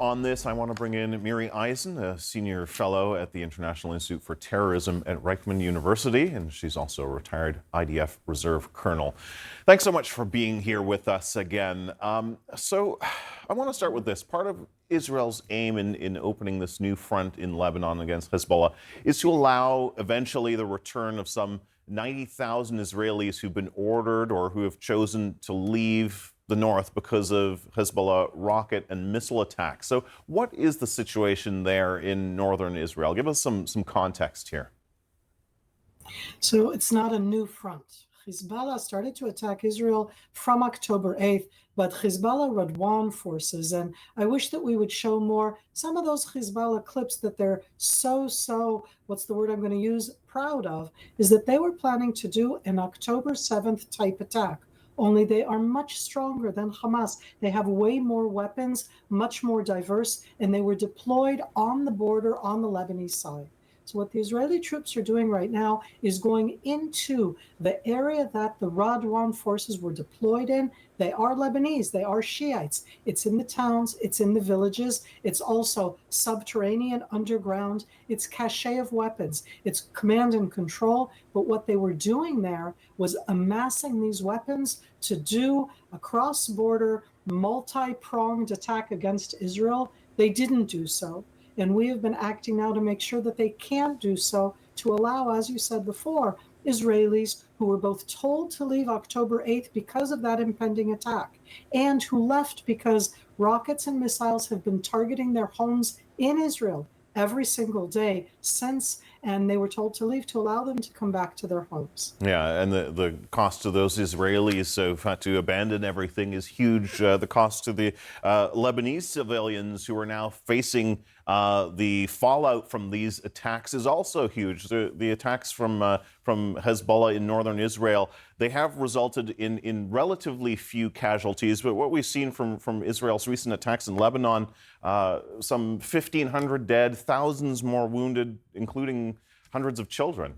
On this, I want to bring in Miri, a senior fellow at the International Institute for Terrorism at Reichman University, and she's also a retired IDF reserve colonel. Thanks so much for being here with us again. So I want to start with this. Part of Israel's aim in opening this new front in Lebanon against Hezbollah is to allow eventually the return of some 90,000 Israelis who've been ordered or who have chosen to leave the north because of Hezbollah rocket and missile attacks. So what is the situation there in northern Israel? Give us some context here. So it's not a new front. Hezbollah started to attack Israel from October 8th, but Hezbollah Radwan forces, and I wish that we would show more some of those Hezbollah clips that they're so, what's the word I'm going to use, proud of, is that they were planning to do an October 7th type attack. Only they are much stronger than Hamas. They have way more weapons, much more diverse, and they were deployed on the border on the Lebanese side. So what the Israeli troops are doing right now is going into the area that the Radwan forces were deployed in. They are Lebanese, they are Shiites. It's in the towns, it's in the villages, it's also subterranean, underground, it's cache of weapons, it's command and control. But what they were doing there was amassing these weapons to do a cross-border, multi-pronged attack against Israel. They didn't do so. And we have been acting now to make sure that they can't do so, to allow, as you said before, Israelis who were both told to leave October 8th because of that impending attack, and who left because rockets and missiles have been targeting their homes in Israel every single day since, and they were told to leave to allow them to come back to their homes. Yeah, and the cost to those Israelis who've had to abandon everything is huge. The cost to the Lebanese civilians who are now facing the fallout from these attacks is also huge. The attacks from Hezbollah in northern Israel, they have resulted in relatively few casualties. But what we've seen from Israel's recent attacks in Lebanon, some 1,500 dead, thousands more wounded, including hundreds of children.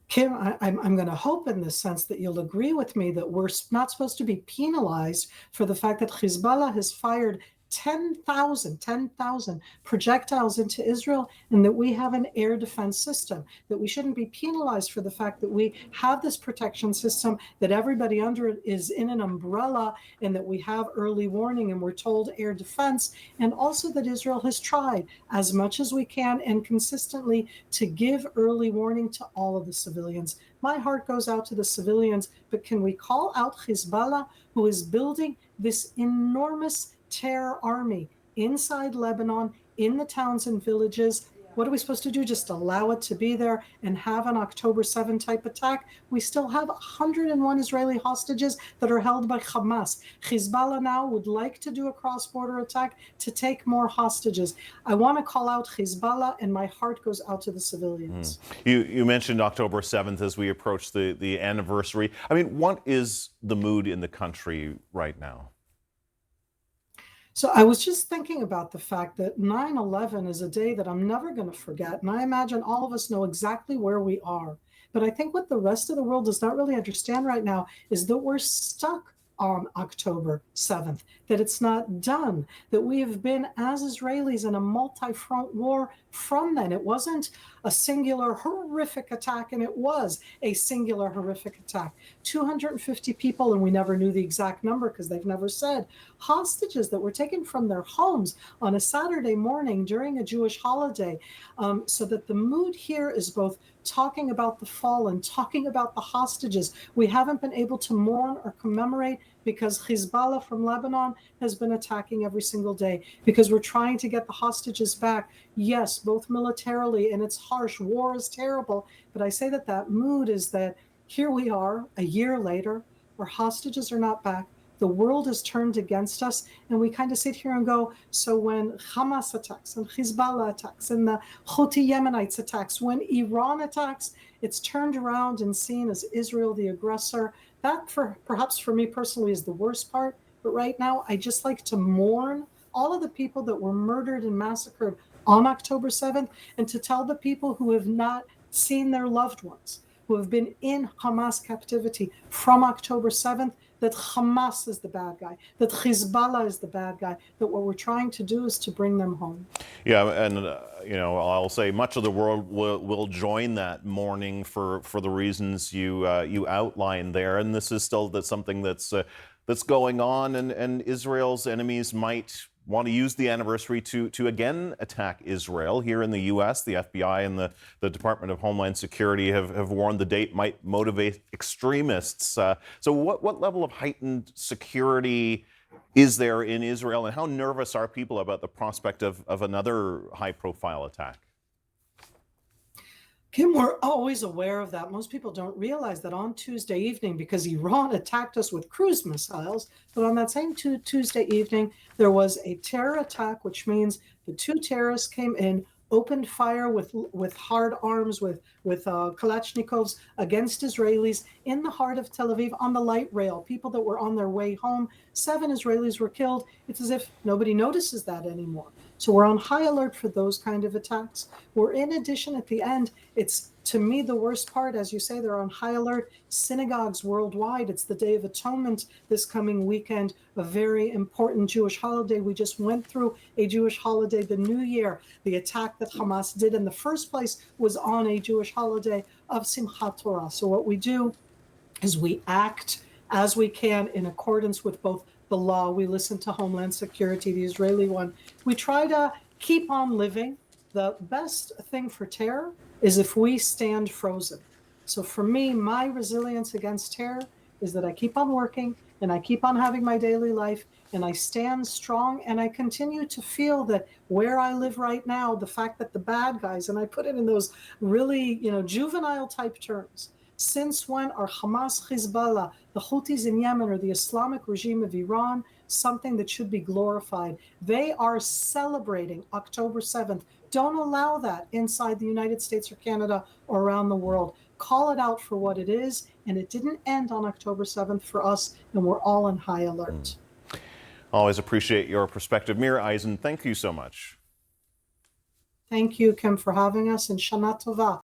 Kim, I'm going to hope in this sense that you'll agree with me that we're not supposed to be penalized for the fact that Hezbollah has fired 10,000 projectiles into Israel, and that we have an air defense system, that we shouldn't be penalized for the fact that we have this protection system, that everybody under it is in an umbrella, and that we have early warning and we're told air defense, and also that Israel has tried as much as we can and consistently to give early warning to all of the civilians. My heart goes out to the civilians, but can we call out Hezbollah, who is building this enormous terror army inside Lebanon, in the towns and villages? What are we supposed to do? Just allow it to be there and have an October 7 type attack? We still have 101 Israeli hostages that are held by Hamas. Hezbollah now would like to do a cross-border attack to take more hostages. I want to call out Hezbollah, and my heart goes out to the civilians. You mentioned October 7th as we approach the anniversary. I mean, what is the mood in the country right now? So I was just thinking about the fact that 9/11 is a day that I'm never going to forget. And I imagine all of us know exactly where we are. But I think what the rest of the world does not really understand right now is that we're stuck on October 7th, that it's not done, that we have been, as Israelis, in a multi-front war from then. It wasn't a singular horrific attack, and it was a singular horrific attack. 250 people, and we never knew the exact number because they've never said, hostages that were taken from their homes on a Saturday morning during a Jewish holiday. So that the mood here is both talking about the fall and talking about the hostages. We haven't been able to mourn or commemorate because Hezbollah from Lebanon has been attacking every single day, because we're trying to get the hostages back. Yes, both militarily, and it's harsh. War is terrible. But I say that that mood is that here we are a year later, our hostages are not back. The world is turned against us, and we kind of sit here and go, so when Hamas attacks and Hezbollah attacks and the Houthi Yemenites attacks, when Iran attacks, it's turned around and seen as Israel the aggressor. That, perhaps for me personally, is the worst part. But right now, I just like to mourn all of the people that were murdered and massacred on October 7th, and to tell the people who have not seen their loved ones, who have been in Hamas captivity from October 7th, that Hamas is the bad guy, that Hezbollah is the bad guy, that what we're trying to do is to bring them home. Yeah, and I'll say much of the world will join that mourning for the reasons you outlined there, and this is still something that's going on, and Israel's enemies might want to use the anniversary to again attack Israel. Here in the U.S., the FBI and the Department of Homeland Security have warned the date might motivate extremists. So what level of heightened security is there in Israel, and how nervous are people about the prospect of another high-profile attack? Kim, we're always aware of that. Most people don't realize that on Tuesday evening, because Iran attacked us with cruise missiles, but on that same Tuesday evening, there was a terror attack, which means the two terrorists came in, opened fire with hard arms, with Kalashnikovs against Israelis in the heart of Tel Aviv on the light rail. People that were on their way home, 7 Israelis were killed. It's as if nobody notices that anymore. So we're on high alert for those kind of attacks. We're in addition at the end, it's to me the worst part, as you say, they're on high alert. Synagogues worldwide, it's the Day of Atonement this coming weekend, a very important Jewish holiday. We just went through a Jewish holiday, the New Year. The attack that Hamas did in the first place was on a Jewish holiday of Simchat Torah. So what we do is we act as we can in accordance with both the law. We listen to Homeland Security, the Israeli one. We try to keep on living. The best thing for terror is if we stand frozen. So for me, my resilience against terror is that I keep on working and I keep on having my daily life and I stand strong and I continue to feel that where I live right now, the fact that the bad guys, and I put it in those really, juvenile type terms, since when are Hamas, Hezbollah, the Houthis in Yemen, or the Islamic regime of Iran something that should be glorified? They are celebrating October 7th. Don't allow that inside the United States or Canada or around the world. Call it out for what it is, and it didn't end on October 7th for us, and we're all on high alert. Always appreciate your perspective. Miri Eisen, thank you so much. Thank you, Kim, for having us, and Shana Tova.